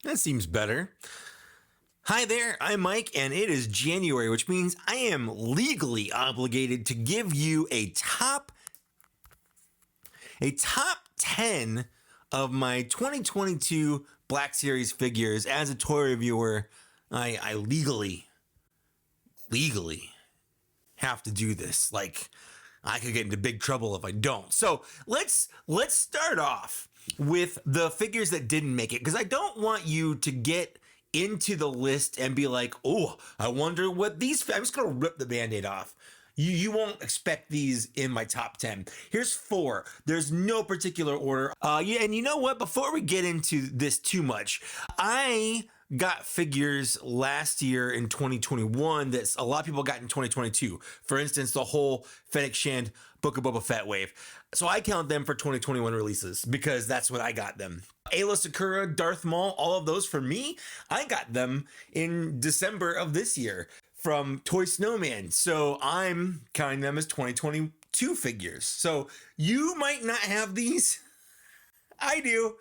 That seems better. Hi there, I'm Mike, and it is January, which means I am legally obligated to give you a top 10 of my 2022 Black Series figures. As a toy reviewer, I legally have to do this. Like, I could get into big trouble if I don't. So let's start off with the figures that didn't make it, because I don't want you to get into the list and be like, oh, I wonder what these. I'm just gonna rip the Band-Aid off. You won't expect these in my top 10. Here's 4. There's no particular order. Yeah, and you know what? Before we get into this too much, I got figures last year in 2021 that a lot of people got in 2022. For instance, the whole Fennec Shand Book of Boba Fett wave. So I count them for 2021 releases because that's what I got them. Ayla Secura, Darth Maul, all of those for me, I got them in December of this year from Toy Snowman. So I'm counting them as 2022 figures. So you might not have these. I do.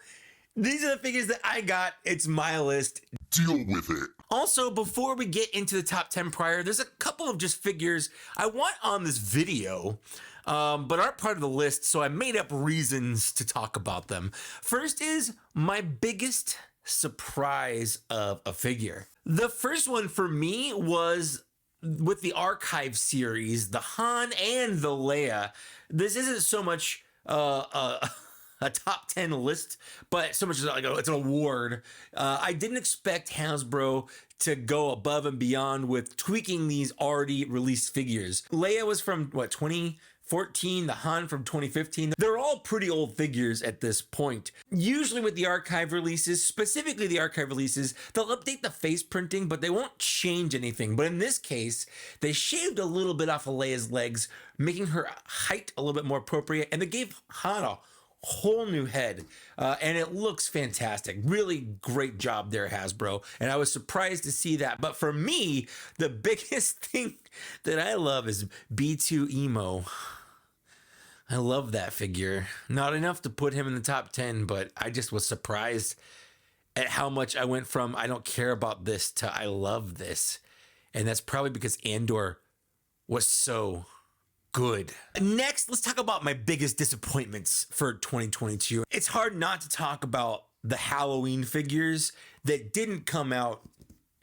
These are the figures that I got. It's my list. Deal with it. Also, before we get into the top 10 prior, there's a couple of just figures I want on this video, but aren't part of the list, so I made up reasons to talk about them. First is my biggest surprise of a figure. The first one for me was with the Archive series, the Han and the Leia. This isn't so much a top 10 list, but so much like it's an award. I didn't expect Hasbro to go above and beyond with tweaking these already released figures. Leia was from 2014, the Han from 2015. They're all pretty old figures at this point. Usually with the Archive releases, specifically the Archive releases, they'll update the face printing, but they won't change anything. But in this case, they shaved a little bit off of Leia's legs, making her height a little bit more appropriate, and they gave Han a whole new head, and it looks fantastic. Really great job there, Hasbro, and I was surprised to see that. But for me, the biggest thing that I love is B2 Emo. I love that figure. Not enough to put him in the top 10, but I just was surprised at how much I went from I don't care about this to I love this. And that's probably because Andor was so good. Next, let's talk about my biggest disappointments for 2022. It's hard not to talk about the Halloween figures that didn't come out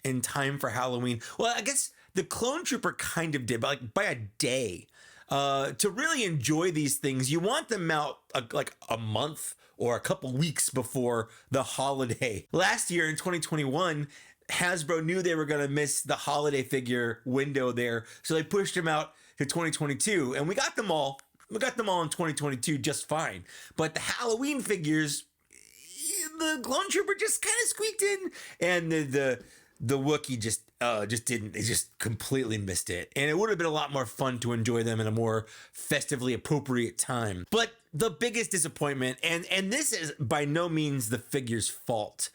in time for Halloween. Well, I guess the Clone Trooper kind of did, but like by a day. To really enjoy these things, you want them out like a month or a couple weeks before the holiday. Last year in 2021, Hasbro knew they were going to miss the holiday figure window there, so they pushed them out to 2022, and we got them all. We got them all in 2022 just fine. But the Halloween figures, the Clone Trooper just kind of squeaked in, and the Wookiee just didn't. They just completely missed it. And it would have been a lot more fun to enjoy them in a more festively appropriate time. But the biggest disappointment, and this is by no means the figure's fault.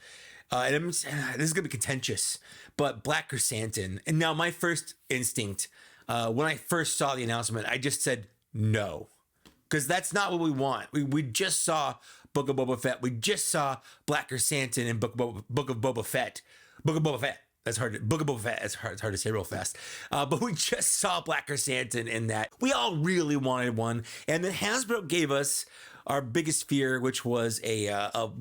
This is gonna be contentious, but Black Chrysanthemum. And now my first instinct, when I first saw the announcement, I just said no, because that's not what we want. We just saw Book of Boba Fett. We just saw Black Chrysanthemum and Book of Boba Fett. Book of Boba Fett. That's hard. Book of Boba Fett. It's hard to say real fast. But we just saw Black Chrysanthemum in that. We all really wanted one, and then Hasbro gave us our biggest fear, which was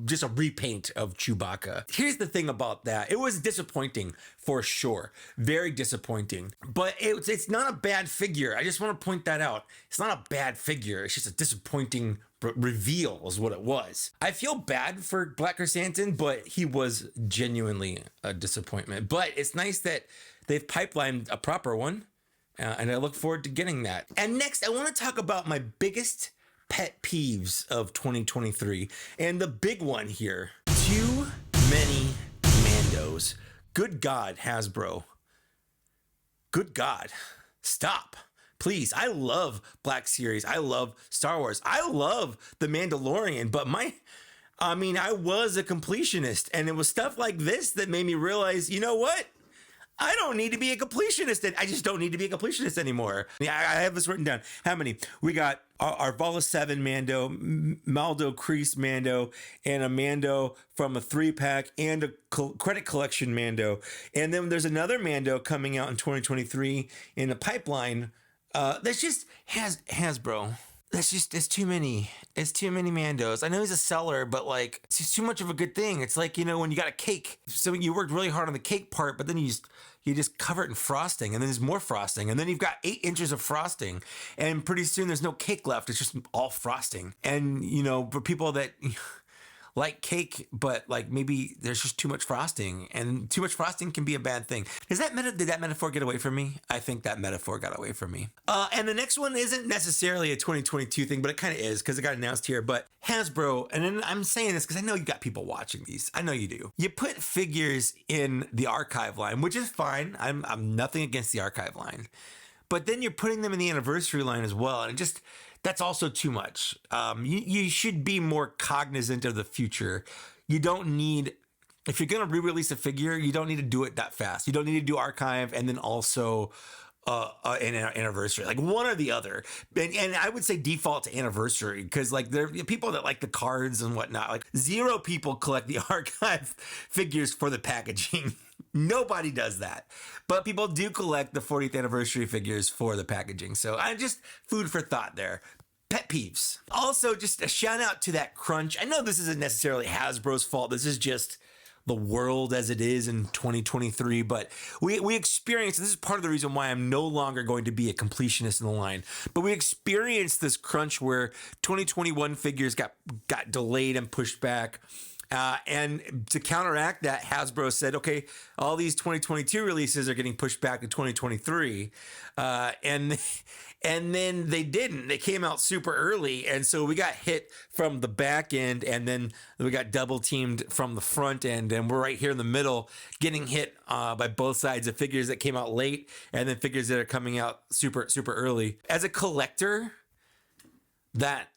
just a repaint of Chewbacca. Here's the thing about that. It was disappointing for sure. Very disappointing. But it's not a bad figure. I just want to point that out. It's not a bad figure. It's just a disappointing reveal is what it was. I feel bad for Black Chrysanthemum, but he was genuinely a disappointment. But it's nice that they've pipelined a proper one, and I look forward to getting that. And next, I want to talk about my biggest pet peeves of 2023, and the big one here: too many Mandos. Good God, Hasbro. Good God, stop. Please, I love Black Series. I love Star Wars. I love The Mandalorian, but I was a completionist, and it was stuff like this that made me realize, you know what? I don't need to be a completionist. I just don't need to be a completionist anymore. Yeah, I have this written down. How many? We got our Vala 7 Mando, Maldo Kreese Mando, and a Mando from a 3-pack and a credit collection Mando. And then there's another Mando coming out in 2023 in the pipeline. That's just Hasbro. That's just, it's too many. It's too many Mandos. I know he's a seller, but like, it's just too much of a good thing. It's like, you know, when you got a cake, so you worked really hard on the cake part, but then you just cover it in frosting, and then there's more frosting, and then you've got 8 inches of frosting, and pretty soon there's no cake left. It's just all frosting. And, you know, for people that like cake, but like maybe there's just too much frosting, and too much frosting can be a bad thing. Did that metaphor get away from me? I think that metaphor got away from me. And the next one isn't necessarily a 2022 thing, but it kind of is because it got announced here. But Hasbro, and then I'm saying this because I know you got people watching these. I know you do. You put figures in the archive line, which is fine. I'm nothing against the archive line, but then you're putting them in the anniversary line as well, and it just, that's also too much. You should be more cognizant of the future. You don't need, if you're going to re-release a figure, you don't need to do it that fast. You don't need to do archive and then also an anniversary, like one or the other. And I would say default to anniversary, because like there are people that like the cards and whatnot. Like 0 people collect the archive figures for the packaging. Nobody does that, but people do collect the 40th anniversary figures for the packaging. So I just, food for thought there. Pet peeves. Also, just a shout out to that crunch. I know this isn't necessarily Hasbro's fault. This is just the world as it is in 2023, but we experienced, this is part of the reason why I'm no longer going to be a completionist in the line, but we experienced this crunch where 2021 figures got delayed and pushed back. And to counteract that, Hasbro said, okay, all these 2022 releases are getting pushed back to 2023. And then they didn't. They came out super early. And so we got hit from the back end, and then we got double teamed from the front end. And we're right here in the middle getting hit by both sides of figures that came out late and then figures that are coming out super, super early. As a collector, that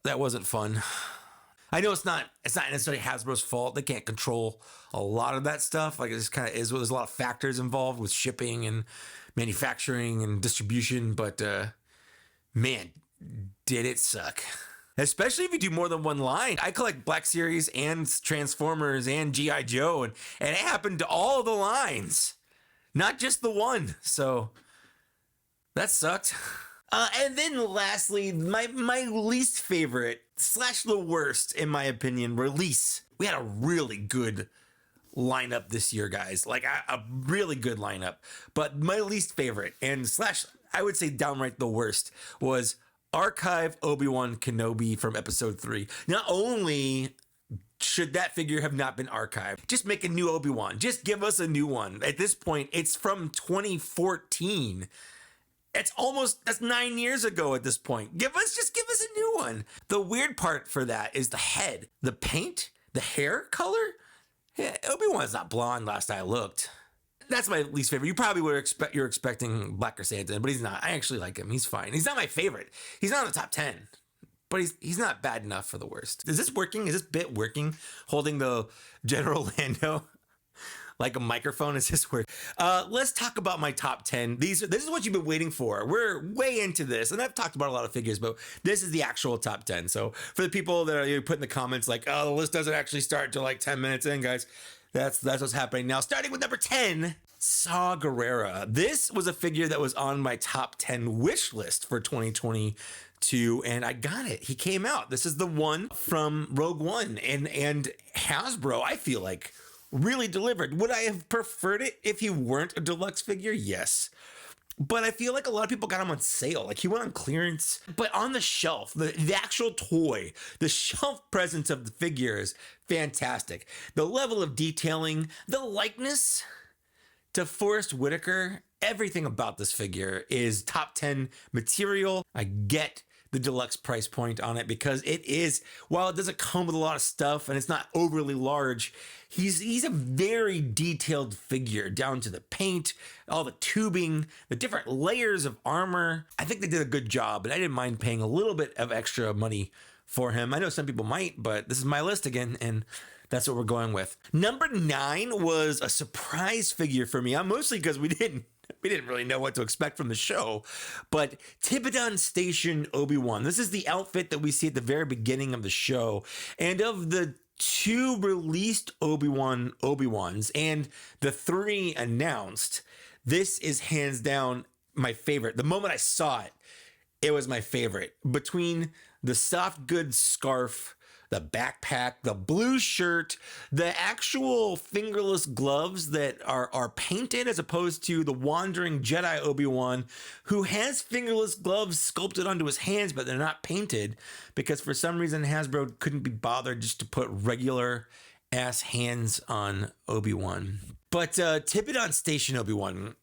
wasn't fun. I know it's not necessarily Hasbro's fault. They can't control a lot of that stuff. Like, it just kind of is. There's a lot of factors involved with shipping and manufacturing and distribution. But man, did it suck. Especially if you do more than one line. I collect Black Series and Transformers and G.I. Joe, and it happened to all the lines, not just the one. So that sucked. And then lastly, my least favorite / the worst, in my opinion, release. We had a really good lineup this year, guys. Like a really good lineup. But my least favorite and / I would say downright the worst was Archive Obi-Wan Kenobi from Episode 3. Not only should that figure have not been archived, just make a new Obi-Wan. Just give us a new one. At this point, it's from 2014. That's 9 years ago at this point. Give us a new one. The weird part for that is the head, the paint, the hair color. Yeah, Obi-Wan's not blonde last I looked. That's my least favorite. You probably you're expecting Black Chrysanthemum, but he's not. I actually like him. He's fine. He's not my favorite. He's not in the top 10, but he's not bad enough for the worst. Is this working? Is this bit working? Holding the General Lando like a microphone? Is this weird? Let's talk about my top 10. This is what you've been waiting for. We're way into this, and I've talked about a lot of figures, but this is the actual top 10. So for the people that are putting in the comments like, oh, the list doesn't actually start until like 10 minutes in, guys, that's what's happening now. Starting with number 10, Saw Gerrera. This was a figure that was on my top 10 wish list for 2022, and I got it. He came out. This is the one from Rogue One, and Hasbro, I feel like, really delivered. Would I have preferred it if he weren't a deluxe figure? Yes. But I feel like a lot of people got him on sale. Like, he went on clearance. But on the shelf, the actual toy, the shelf presence of the figure is fantastic. The level of detailing, the likeness to Forrest Whitaker, everything about this figure is top 10 material. I get the deluxe price point on it because it is, while it doesn't come with a lot of stuff and it's not overly large, he's a very detailed figure, down to the paint, all the tubing, the different layers of armor. I think they did a good job, and I didn't mind paying a little bit of extra money for him. I know some people might, but this is my list again, and That's what we're going with. Number 9 was a surprise figure for me. Mostly because we didn't really know what to expect from the show, but Tibidon Station Obi-Wan. This is the outfit that we see at the very beginning of the show. And of the 2 released Obi-Wans and the 3 announced, this is hands down my favorite. The moment I saw it, it was my favorite. Between the soft goods scarf, the backpack, the blue shirt, the actual fingerless gloves that are painted, as opposed to the wandering Jedi Obi-Wan, who has fingerless gloves sculpted onto his hands, but they're not painted because for some reason Hasbro couldn't be bothered just to put regular ass hands on Obi-Wan. But Tibidon Station Obi-Wan,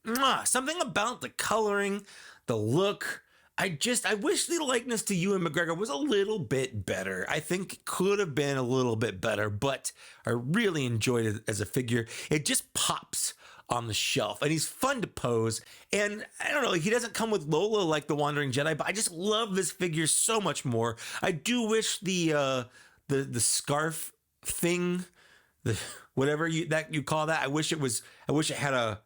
something about the coloring, the look. I wish the likeness to Ewan McGregor was a little bit better. I think it could have been a little bit better, but I really enjoyed it as a figure. It just pops on the shelf, and he's fun to pose. And I don't know, he doesn't come with Lola like the Wandering Jedi, but I just love this figure so much more. I do wish the scarf thing, the whatever you call that, I wish it had a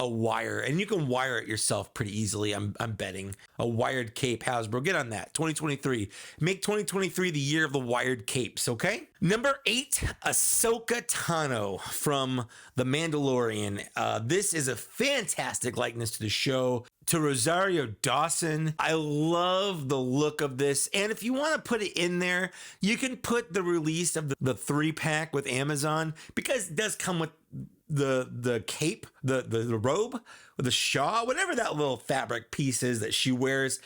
wire, and you can wire it yourself pretty easily. I'm betting a wired cape. Hasbro, get on that. 2023, make 2023 the year of the wired capes. Okay. Number 8, Ahsoka Tano from The Mandalorian. This is a fantastic likeness to the show, to Rosario Dawson. I love the look of this, and if you want to put it in there, you can put the release of the 3-pack with Amazon, because it does come with the cape, the robe, or the shawl, whatever that little fabric piece is that she wears.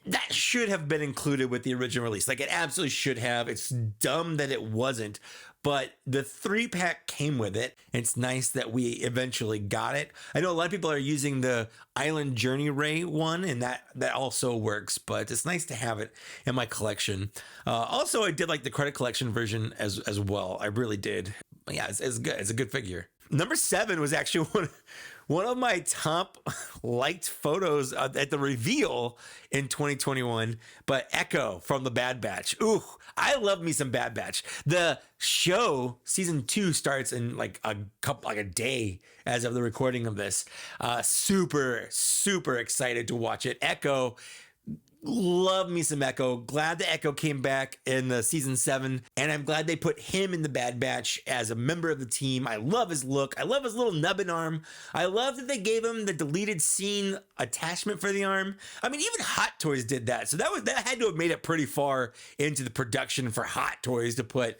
That should have been included with the original release. Like, it absolutely should have. It's dumb that it wasn't, but the 3-pack came with it. It's nice that we eventually got it. I know a lot of people are using the Island Journey Ray one, and that also works, but it's nice to have it in my collection. Also, I did like the credit collection version as well. I really did. But yeah, it's good. It's a good figure. Number 7 was actually one of my top liked photos at the reveal in 2021, but Echo from the Bad Batch. Ooh, I love me some Bad Batch. The show season 2 starts in like a day as of the recording of this. Super excited to watch it. Echo. Love me some Echo. Glad the Echo came back in the season 7, and I'm glad they put him in the Bad Batch as a member of the team. I love his look. I love his little nubbin arm. I love that they gave him the deleted scene attachment for the arm. I mean, even Hot Toys did that, so that had to have made it pretty far into the production for Hot Toys to put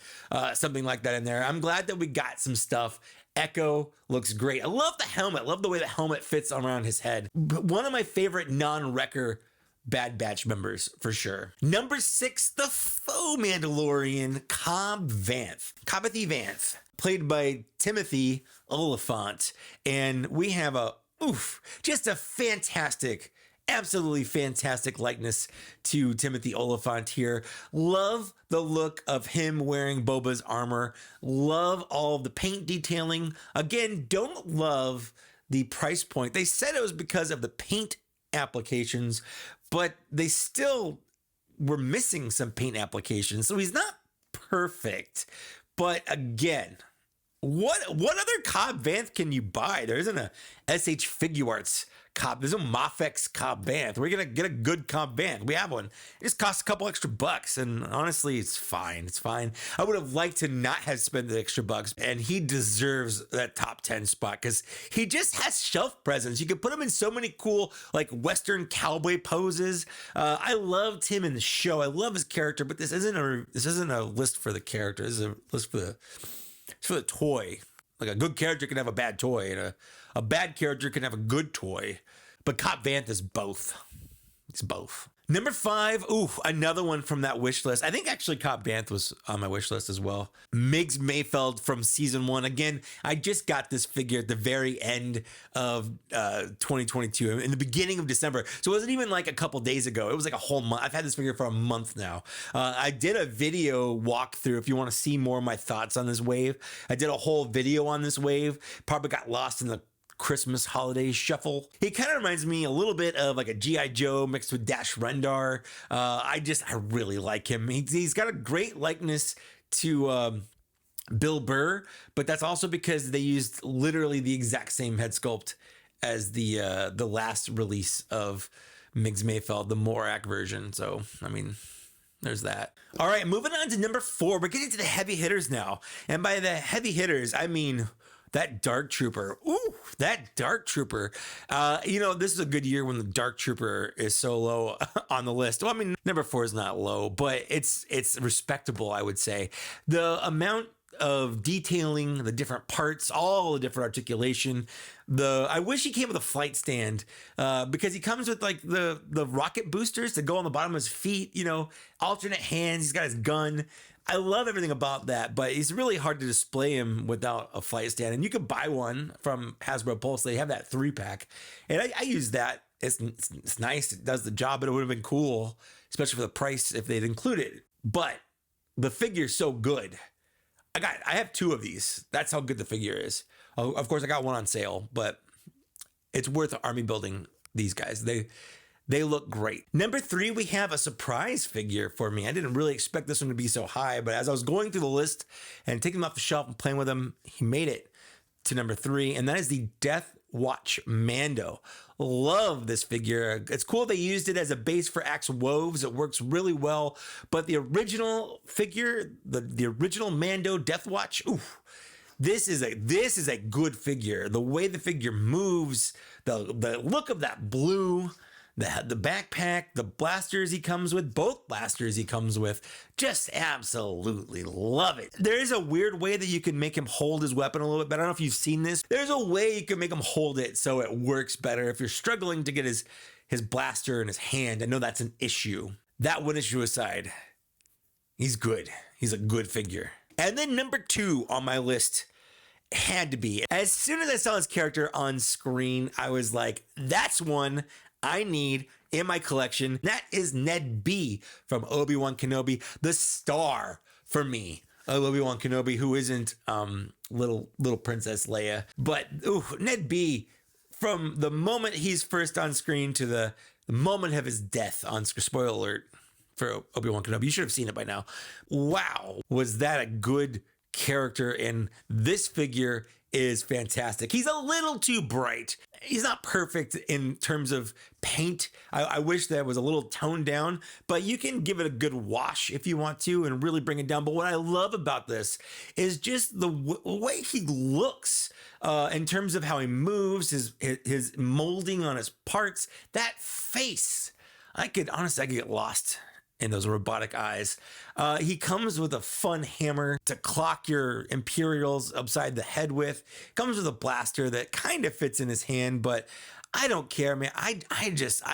something like that in there. I'm glad that we got some stuff. Echo looks great. I love the helmet. I love the way the helmet fits around his head. One of my favorite non-wrecker Bad Batch members, for sure. Number 6, the faux Mandalorian, Cobb Vanth, played by Timothy Oliphant. And we have just a fantastic, absolutely fantastic likeness to Timothy Oliphant here. Love the look of him wearing Boba's armor. Love all of the paint detailing. Again, don't love the price point. They said it was because of the paint applications, but they still were missing some paint applications. So he's not perfect. But again, what other Cobb Vanth can you buy? There isn't a SH Figuarts Cobb. There's no Mafex Cobb Vanth. We're going to get a good Cobb Vanth. We have one. It just costs a couple extra bucks. And honestly, it's fine. It's fine. I would have liked to not have spent the extra bucks. And he deserves that top 10 spot because he just has shelf presence. You can put him in so many cool, like, Western cowboy poses. I loved him in the show. I love his character, but this isn't a list for the character. This is a list for the toy. Like, a good character can have a bad toy, and a bad character can have a good toy. But Cobb Vanth is both. It's both. Number 5, another one from that wish list. I think actually Cobb Vanth was on my wish list as well. Migs Mayfeld from season 1. Again, I just got this figure at the very end of 2022, in the beginning of December. So it wasn't even like a couple days ago. It was like a whole month. I've had this figure for a month now. I did a video walkthrough if you want to see more of my thoughts on this wave. I did a whole video on this wave. Probably got lost in the Christmas holiday shuffle. He kind of reminds me a little bit of like a G.I. Joe mixed with Dash Rendar. I really like him. He's got a great likeness to Bill Burr, but that's also because they used literally the exact same head sculpt as the last release of Migs Mayfeld, the Morak version. So, I mean, there's that. All right, moving on to number 4. We're getting to the heavy hitters now. And by the heavy hitters, I mean that Dark Trooper. Ooh, that Dark Trooper. This is a good year when the Dark Trooper is so low on the list. Well, I mean, number 4 is not low, but it's respectable, I would say. The amount of detailing, the different parts, all the different articulation. I wish he came with a flight stand because he comes with like the rocket boosters that go on the bottom of his feet, alternate hands. He's got his gun. I love everything about that, but it's really hard to display him without a flight stand. And you could buy one from Hasbro Pulse. They have that 3-pack. And I use that. It's nice. It does the job, but it would have been cool, especially for the price if they'd included it. But the figure's so good. I have 2 of these. That's how good the figure is. Oh, of course, I got one on sale, but it's worth army building these guys. They look great. Number 3, we have a surprise figure for me. I didn't really expect this one to be so high, but as I was going through the list and taking them off the shelf and playing with them, he made it to number 3, and that is the Death Watch Mando. Love this figure. It's cool they used it as a base for Axe Woves. It works really well. But the original figure, the original Mando Death Watch, this is a good figure. The way the figure moves, the look of that blue, the backpack, the blasters he comes with, both blasters he comes with, just absolutely love it. There is a weird way that you can make him hold his weapon a little bit better. I don't know if you've seen this. There's a way you can make him hold it so it works better. If you're struggling to get his blaster in his hand, I know that's an issue. That one issue aside, he's good. He's a good figure. And then number 2 on my list had to be, as soon as I saw his character on screen, I was like, that's one I need in my collection. That is Ned B from Obi-Wan Kenobi, the star for me of Obi-Wan Kenobi, who isn't little Princess Leia. But Ned B, from the moment he's first on screen to the moment of his death on screen, spoiler alert for Obi-Wan Kenobi, you should have seen it by now. Wow, was that a good character? And this figure is fantastic. He's a little too bright. He's not perfect in terms of paint. I wish that was a little toned down, but you can give it a good wash if you want to and really bring it down. But what I love about this is just the way he looks in terms of how he moves, his molding on his parts, that face. I could get lost in those robotic eyes. He comes with a fun hammer to clock your Imperials upside the head with. Comes with a blaster that kind of fits in his hand, but I don't care, man. I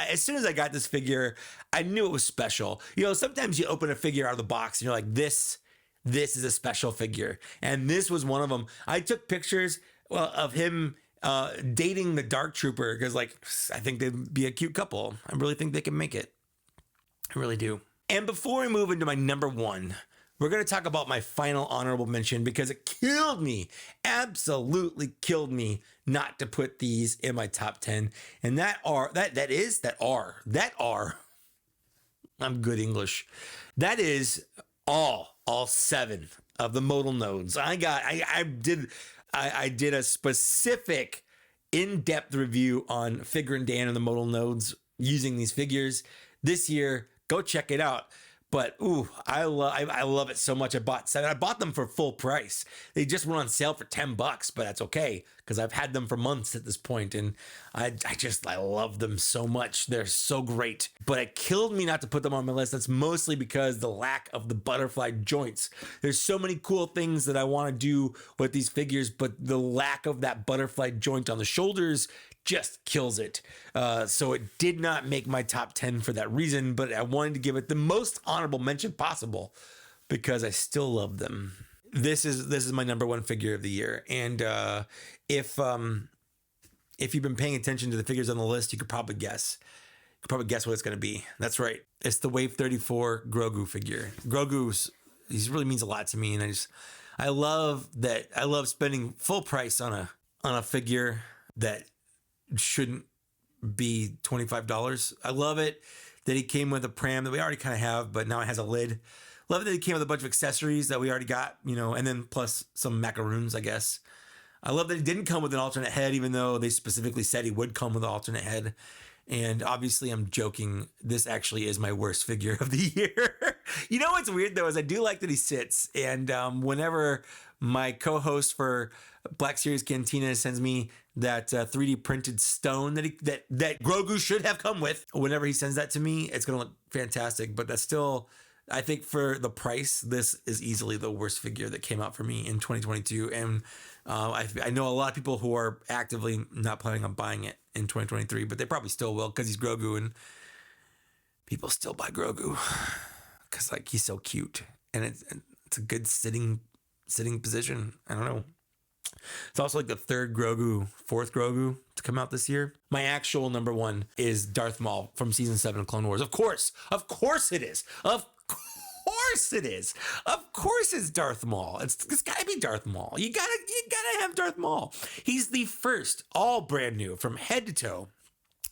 as soon as I got this figure, I knew it was special. Sometimes you open a figure out of the box and you're like, this is a special figure. And this was one of them. I took pictures of him dating the Dark Trooper because, I think they'd be a cute couple. I really think they can make it. I really do. And before we move into my number 1, we're going to talk about my final honorable mention because it killed me, absolutely killed me not to put these in my top 10. And I'm good English. That is all 7 of the modal nodes. I did a specific in-depth review on Figure and Dan and the modal nodes using these figures this year. Go check it out. But I love it so much. I bought 7. I bought them for full price. They just went on sale for $10, but that's okay because I've had them for months at this point, and I love them so much. They're so great. But it killed me not to put them on my list. That's mostly because the lack of the butterfly joints. There's so many cool things that I want to do with these figures, but the lack of that butterfly joint on the shoulders just kills it. So it did not make my top 10 for that reason, but I wanted to give it the most honorable mention possible because I still love them. This is my number 1 figure of the year. And if you've been paying attention to the figures on the list, you could probably guess. What it's going to be. That's right. It's the Wave 34 Grogu figure. He really means a lot to me. And I love that. I love spending full price on a figure that shouldn't be $25. I love it that he came with a pram that we already kind of have, but now it has a lid. Love that it came with a bunch of accessories that we already got, you know, and then plus some macaroons, I guess. I love that it didn't come with an alternate head, even though they specifically said he would come with an alternate head. And obviously, I'm joking. This actually is my worst figure of the year. You know what's weird, though, is I do like that he sits. And whenever my co-host for Black Series Cantina sends me that 3D printed stone that Grogu should have come with, whenever he sends that to me, it's going to look fantastic. But that's still, I think for the price, this is easily the worst figure that came out for me in 2022. And I know a lot of people who are actively not planning on buying it in 2023, but they probably still will because he's Grogu, and people still buy Grogu because like he's so cute, and it's a good sitting position. I don't know. It's also like the fourth Grogu to come out this year. My actual number one is Darth Maul from season 7 of Clone Wars. Of course it is. Of course it is. Of course it's Darth Maul. It's gotta be Darth Maul. You gotta have Darth Maul. He's the first, all brand new, from head to toe,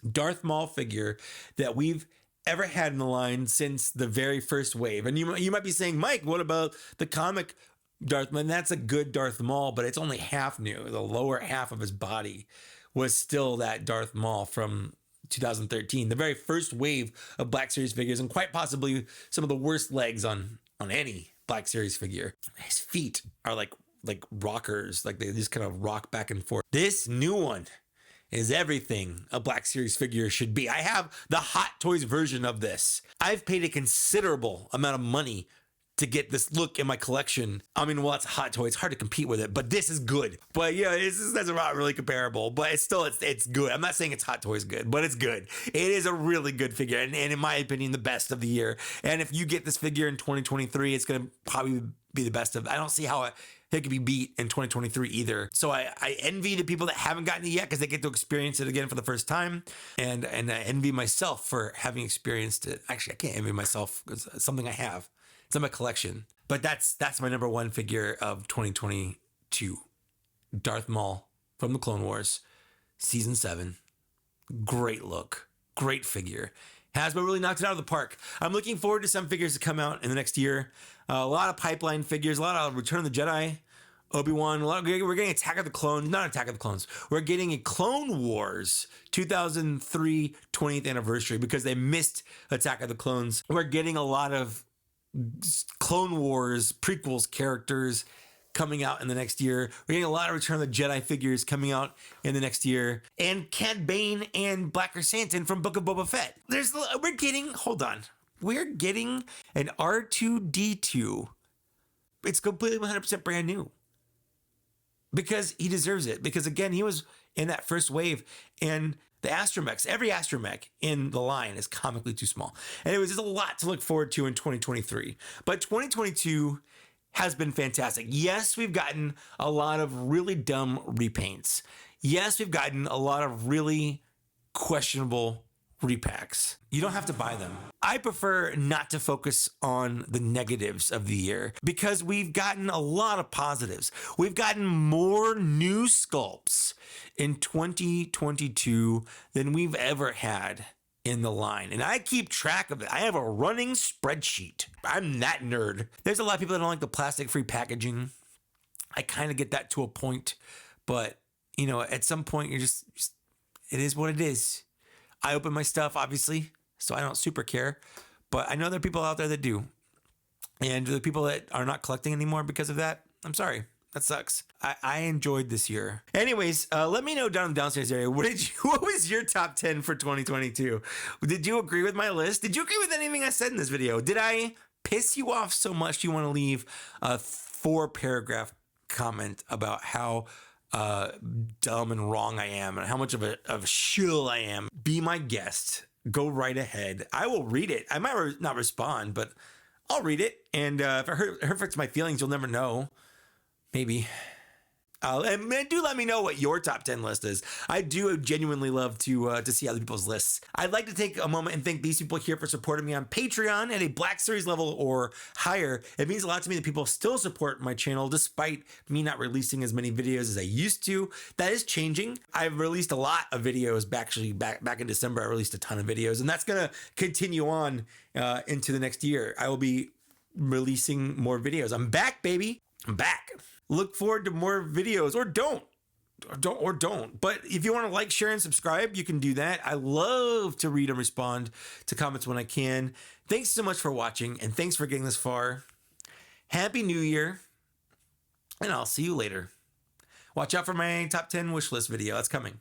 Darth Maul figure that we've ever had in the line since the very first wave. And you might be saying, Mike, what about the comic Darth Maul? And that's a good Darth Maul, but it's only half new. The lower half of his body was still that Darth Maul from 2013, the very first wave of Black Series figures, and quite possibly some of the worst legs on any Black Series figure. His feet are like rockers, like they just kind of rock back and forth. This new one is everything a Black Series figure should be. I have the Hot Toys version of this. I've paid a considerable amount of money to get this look in my collection. I mean, well, it's Hot Toys. It's hard to compete with it, but this is good. But yeah, that's not really comparable, but it's good. I'm not saying it's Hot Toys good, but it's good. It is a really good figure, and in my opinion, the best of the year. And if you get this figure in 2023, it's going to probably be the best of. I don't see how it could be beat in 2023 either. So I envy the people that haven't gotten it yet because they get to experience it again for the first time. And I envy myself for having experienced it. Actually, I can't envy myself because it's something I have. It's in my collection. But that's my number one figure of 2022. Darth Maul from the Clone Wars, season 7. Great look. Great figure. Hasbro really knocked it out of the park. I'm looking forward to some figures to come out in the next year. A lot of pipeline figures, a lot of Return of the Jedi, Obi-Wan. We're getting Attack of the Clones, not Attack of the Clones. We're getting a Clone Wars 2003 20th anniversary because they missed Attack of the Clones. We're getting a lot of Clone Wars prequels characters coming out in the next year. We're getting a lot of Return of the Jedi figures coming out in the next year. And Cad Bane and Black Chrysanthemum from Book of Boba Fett. We're getting an R2-D2. It's completely 100% brand new. Because he deserves it. Because again, he was in that first wave, and the astromechs, every astromech in the line is comically too small. And it was just a lot to look forward to in 2023. But 2022 has been fantastic. Yes, we've gotten a lot of really dumb repaints. Yes, we've gotten a lot of really questionable repacks. You don't have to buy them. I prefer not to focus on the negatives of the year because we've gotten a lot of positives. We've gotten more new sculpts in 2022 than we've ever had in the line. And I keep track of it. I have a running spreadsheet. I'm that nerd. There's a lot of people that don't like the plastic-free packaging. I kind of get that to a point, but you know, at some point you're just it is what it is. I open my stuff, obviously, so I don't super care. But I know there are people out there that do. And the people that are not collecting anymore because of that, I'm sorry. That sucks. I enjoyed this year. Anyways, let me know down in the downstairs area. What was your top 10 for 2022? Did you agree with my list? Did you agree with anything I said in this video? Did I piss you off so much you want to leave a 4-paragraph comment about how dumb and wrong I am and how much of a shill I am? Be my guest. Go right ahead. I will read it. I might not respond, but I'll read it. And if it hurts my feelings, you'll never know. Maybe. And do let me know what your top 10 list is. I do genuinely love to see other people's lists. I'd like to take a moment and thank these people here for supporting me on Patreon at a Black Series level or higher. It means a lot to me that people still support my channel despite me not releasing as many videos as I used to. That is changing. I've released a lot of videos back in December. I released a ton of videos, and that's going to continue on into the next year. I will be releasing more videos. I'm back, baby. I'm back. Look forward to more videos, or don't. But if you want to like, share, and subscribe, you can do that. I love to read and respond to comments when I can. Thanks so much for watching, and thanks for getting this far. Happy New Year, and I'll see you later. Watch out for my top 10 wish list video. That's coming.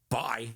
Bye.